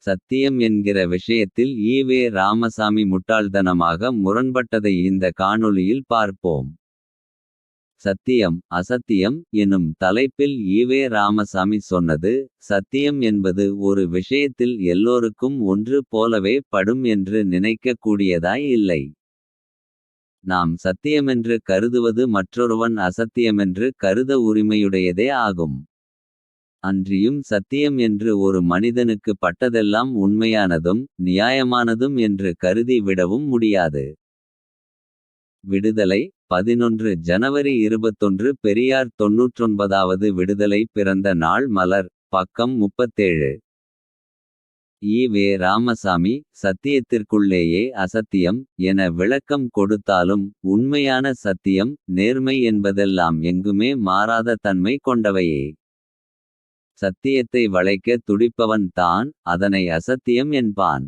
சத்தியம் என்கிற விஷயத்தில் ஈவே ராமசாமி முட்டாள்தனமாக முரண்பட்டதை இந்த காணொளியில் பார்ப்போம். சத்தியம் அசத்தியம் எனும் தலைப்பில் ஈவே ராமசாமி சொன்னது. சத்தியம் என்பது ஒரு விஷயத்தில் எல்லோருக்கும் ஒன்று போலவே படும் என்று நினைக்க கூடியதாய் இல்லை. நாம் சத்தியமென்று கருதுவது மற்றொருவன் அசத்தியமென்று கருத உரிமையுடையதே ஆகும். அன்றியும் சத்தியம் என்று ஒரு மனிதனுக்கு பட்டதெல்லாம் உண்மையானதும் நியாயமானதும் என்று கருதி விடவும் முடியாது. விடுதலை 11 ஜனவரி 21 பெரியார் 99வது விடுதலை பிறந்த நாள் மலர். பக்கம் 37. ஈவே ராமசாமி சத்தியத்திற்குள்ளேயே அசத்தியம் என விளக்கம் கொடுத்தாலும் உண்மையான சத்தியம் நேர்மை என்பதெல்லாம் எங்குமே மாறாத தன்மை கொண்டவையே. சத்தியத்தை வளைக்க துடிப்பவன் தான் அதனை அசத்தியம் என்பான்.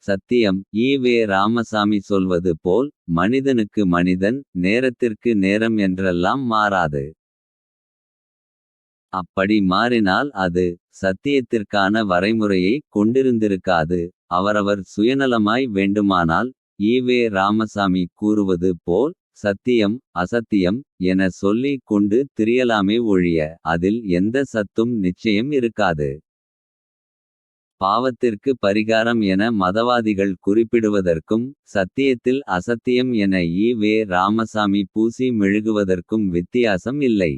சத்தியம் ஈவே ராமசாமி சொல்வது போல் மனிதனுக்கு மனிதன் நேரத்திற்கு நேரம் என்றெல்லாம் மாறாது. அப்படி மாறினால் அது சத்தியத்திற்கான வரைமுறையை கொண்டிருந்திருக்காது. அவரவர் சுயநலமாய் வேண்டுமானால் ஈவே ராமசாமி கூறுவது போல் சத்தியம் அசத்தியம் என சொல்லிக் கொண்டு திரியலாமே ஒழிய அதில் எந்த சத்தும் நிச்சயம் இருக்காது. பாவத்திற்கு பரிகாரம் என மதவாதிகள் குறிப்பிடுவதற்கும் சத்தியத்தில் அசத்தியம் என ஈவே ராமசாமி பூசி மெழுகுவதற்கும் வித்தியாசம் இல்லை.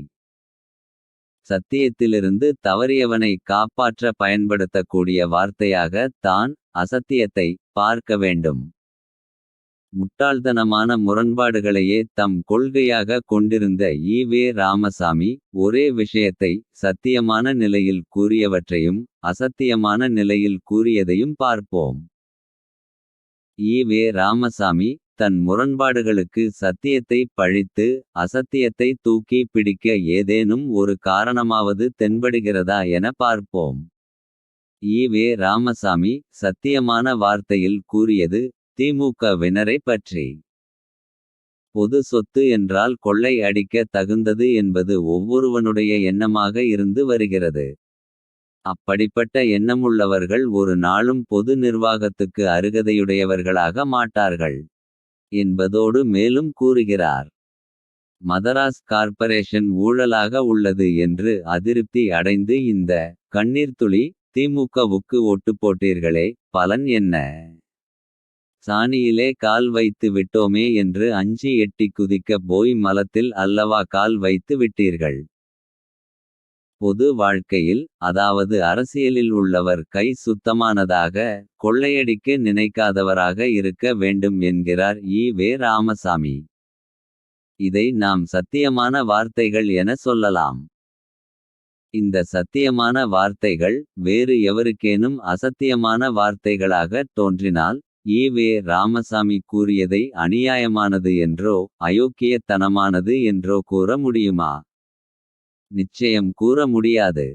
சத்தியத்திலிருந்து தவறியவனை காப்பாற்ற பயன்படுத்தக்கூடிய வார்த்தையாக தான் அசத்தியத்தை பார்க்க வேண்டும். முட்டாள்தனமான முரண்பாடுகளையே தம் கொள்கையாக கொண்டிருந்த ஈவே ராமசாமி ஒரே விஷயத்தை சத்தியமான நிலையில் கூறியவற்றையும் அசத்தியமான நிலையில் கூறியதையும் பார்ப்போம். ஈவே ராமசாமி தன் முரண்பாடுகளுக்கு சத்தியத்தை பழித்து அசத்தியத்தை தூக்கி பிடிக்க ஏதேனும் ஒரு காரணமாவது தென்படுகிறதா என பார்ப்போம். ஈவே ராமசாமி சத்தியமான வார்த்தையில் கூறியது திமுகவினரை பற்றி. பொது சொத்து என்றால் கொள்ளை அடிக்க தகுந்தது என்பது ஒவ்வொருவனுடைய எண்ணமாக இருந்து வருகிறது. அப்படிப்பட்ட எண்ணமுள்ளவர்கள் ஒரு நாளும் பொது நிர்வாகத்துக்கு அருகதையுடையவர்களாக மாட்டார்கள் என்பதோடு மேலும் கூறுகிறார். மதராஸ் கார்ப்பரேஷன் ஊழலாக உள்ளது என்று அதிருப்தி அடைந்து இந்த கண்ணீர்த்துளி திமுகவுக்கு ஓட்டு போட்டீர்களே பலன் என்ன? சாணியிலே கால் வைத்து விட்டோமே என்று அஞ்சி எட்டி குதிக்க போய் மலத்தில் அல்லவா கால் வைத்து விட்டீர்கள். பொது வாழ்க்கையில் அதாவது அரசியலில் உள்ளவர் கை சுத்தமானதாக கொள்ளையடிக்க நினைக்காதவராக இருக்க வேண்டும் என்கிறார் ஈவே ராமசாமி. இதை நாம் சத்தியமான வார்த்தைகள் என சொல்லலாம். இந்த சத்தியமான வார்த்தைகள் வேறு எவருக்கேனும் அசத்தியமான வார்த்தைகளாக தோன்றினால் ஈவே ராமசாமி கூறியதை அநியாயமானது என்றோ அயோக்கியத்தனமானது என்றோ கூற முடியுமா? நிச்சயம் கூற முடியாது.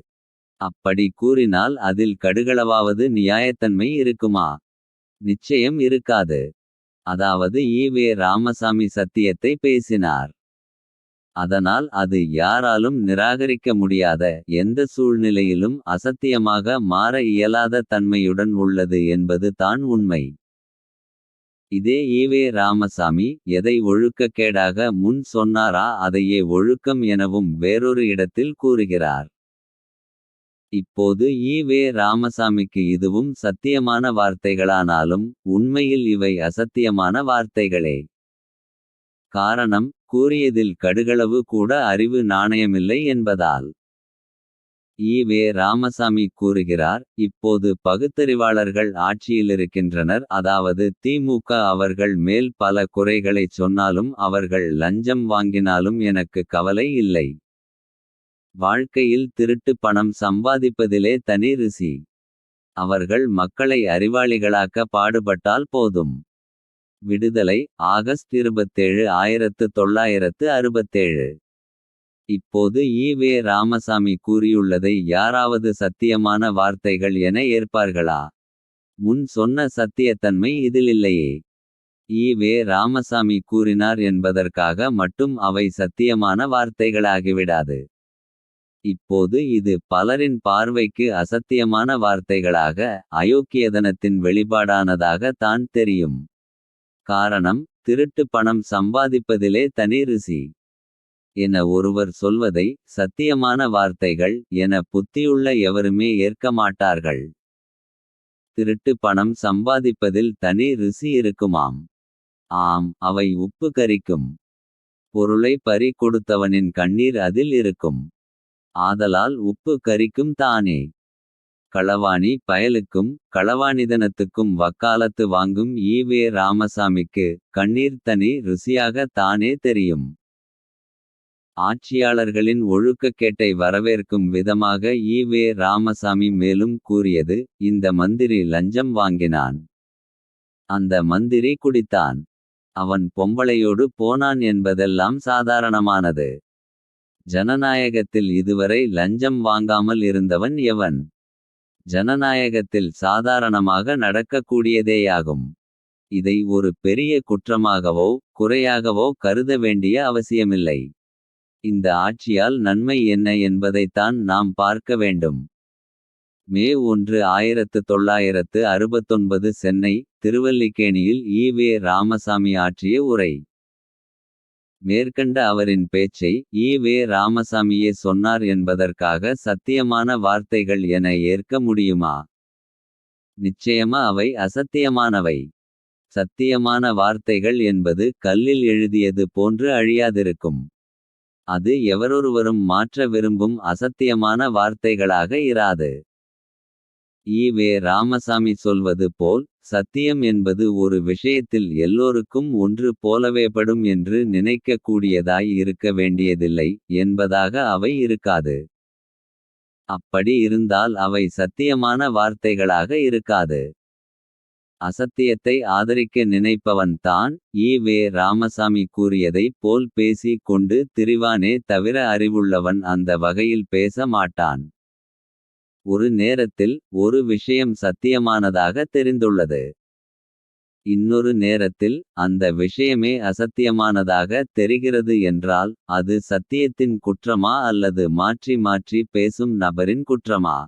அப்படி கூறினால் அதில் கடுகளவாவது நியாயத்தன்மை இருக்குமா? நிச்சயம் இருக்காது. அதாவது ஈவே ராமசாமி சத்தியத்தை பேசினார். அதனால் அது யாராலும் நிராகரிக்க முடியாத எந்த சூழ்நிலையிலும் அசத்தியமாக மாற இயலாத தன்மையுடன் உள்ளது என்பது தான் உண்மை. இதே ஈவே ராமசாமி எதை ஒழுக்கக்கேடாக முன் சொன்னாரா அதையே ஒழுக்கம் எனவும் வேறொரு இடத்தில் கூறுகிறார். இப்போது ஈவே ராமசாமிக்கு இதுவும் சத்தியமான வார்த்தைகளானாலும் உண்மையில் இவை அசத்தியமான வார்த்தைகளே. காரணம் கூறியதில் கடுகளவு கூட அறிவு நாணயமில்லை என்பதால். ஈவே ராமசாமி கூறுகிறார். இப்போது பகுத்தறிவாளர்கள் ஆட்சியிலிருக்கின்றனர். அதாவது திமுக அவர்கள் மேல் பல குறைகளைச் சொன்னாலும் அவர்கள் லஞ்சம் வாங்கினாலும் எனக்கு கவலை இல்லை. வாழ்க்கையில் திருட்டு பணம் சம்பாதிப்பதிலே தனி ருசி. அவர்கள் மக்களை அறிவாளிகளாக்க பாடுபட்டால் போதும். விடுதலை ஆகஸ்ட் 27 1967. இப்போது ஈவே ராமசாமி கூறியுள்ளதை யாராவது சத்தியமான வார்த்தைகள் என ஏற்பார்களா? முன் சொன்ன சத்தியத்தன்மை இதிலில்லையே. ஈவே ராமசாமி கூறினார் என்பதற்காக மட்டும் அவை சத்தியமான வார்த்தைகளாகிவிடாது. இப்போது இது பலரின் பார்வைக்கு அசத்தியமான வார்த்தைகளாக. அயோக்கியதனத்தின் வெளிப்பாடானதாக தான் தெரியும். காரணம், திருட்டு பணம் சம்பாதிப்பதிலே தனி ருசி என ஒருவர் சொல்வதை சத்தியமான வார்த்தைகள் என புத்தியுள்ள எவருமே ஏற்க மாட்டார்கள். திருட்டு பணம் சம்பாதிப்பதில் தனி ருசி இருக்குமாம். ஆம், அவை உப்பு கரிக்கும். பொருளை பறி கொடுத்தவனின் கண்ணீர் அதில் இருக்கும். ஆதலால் உப்பு கரிக்கும் தானே. களவாணி பயலுக்கும் களவாணிதனத்துக்கும் வக்காலத்து வாங்கும் ஈவே ராமசாமிக்கு கண்ணீர் தனி ருசியாக தானே தெரியும். ஆட்சியாளர்களின் ஒழுக்கக்கேட்டை வரவேற்கும் விதமாக ஈவே ராமசாமி மேலும் கூறியது. இந்த மந்திரி லஞ்சம் வாங்கினான். அந்த மந்திரி குடித்தான். அவன் பொம்பளையோடு போனான் என்பதெல்லாம் சாதாரணமானது. ஜனநாயகத்தில் இதுவரை லஞ்சம் வாங்காமல் இருந்தவன் எவன்? ஜனநாயகத்தில் சாதாரணமாக நடக்கக்கூடியதேயாகும். இதை ஒரு பெரிய குற்றமாகவோ குறையாகவோ கருத வேண்டிய அவசியமில்லை. இந்த ஆட்சியால் நன்மை என்ன என்பதைத்தான் நாம் பார்க்க வேண்டும். மே 1, 1969 சென்னை திருவல்லிக்கேணியில் ஈவே ராமசாமி ஆற்றிய உரை. மேற்கண்ட அவரின் பேச்சை ஈவே ராமசாமியே சொன்னார் என்பதற்காக சத்தியமான வார்த்தைகள் என ஏற்க முடியுமா? நிச்சயமா அவை அசத்தியமானவை. சத்தியமான வார்த்தைகள் என்பது கல்லில் எழுதியது போன்று அழியாதிருக்கும். அது எவரொருவரும் மாற்ற விரும்பும் அசத்தியமான வார்த்தைகளாக இராது. ஈவே ராமசாமி சொல்வது போல் சத்தியம் என்பது ஒரு விஷயத்தில் எல்லோருக்கும் ஒன்று போலவேபடும் என்று நினைக்க கூடியதாய் இருக்க வேண்டியதில்லை என்பதாக அவை இருக்காது. அப்படி இருந்தால் அவை சத்தியமான வார்த்தைகளாக இருக்காது. அசத்தியத்தை ஆதரிக்க நினைப்பவன் தான் ஈவே ராமசாமி கூறியதை போல் பேசி கொண்டு திரிவானே தவிர அறிவுள்ளவன் அந்த வகையில் பேச மாட்டான். ஒரு நேரத்தில் ஒரு விஷயம் சத்தியமானதாக தெரிந்துள்ளது. இன்னொரு நேரத்தில் அந்த விஷயமே அசத்தியமானதாக தெரிகிறது என்றால் அது சத்தியத்தின் குற்றமா அல்லது மாற்றி மாற்றி பேசும் நபரின் குற்றமா?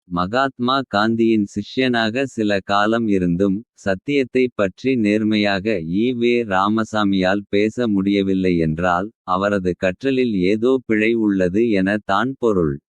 மகாத்மா காந்தியின் சிஷ்யனாக சில காலம் இருந்தும் சத்தியத்தை பற்றி நேர்மையாக ஈவே ராமசாமியால் பேச முடியவில்லை என்றால் அவரது கற்றலில் ஏதோ பிழை உள்ளது என தான் பொருள்.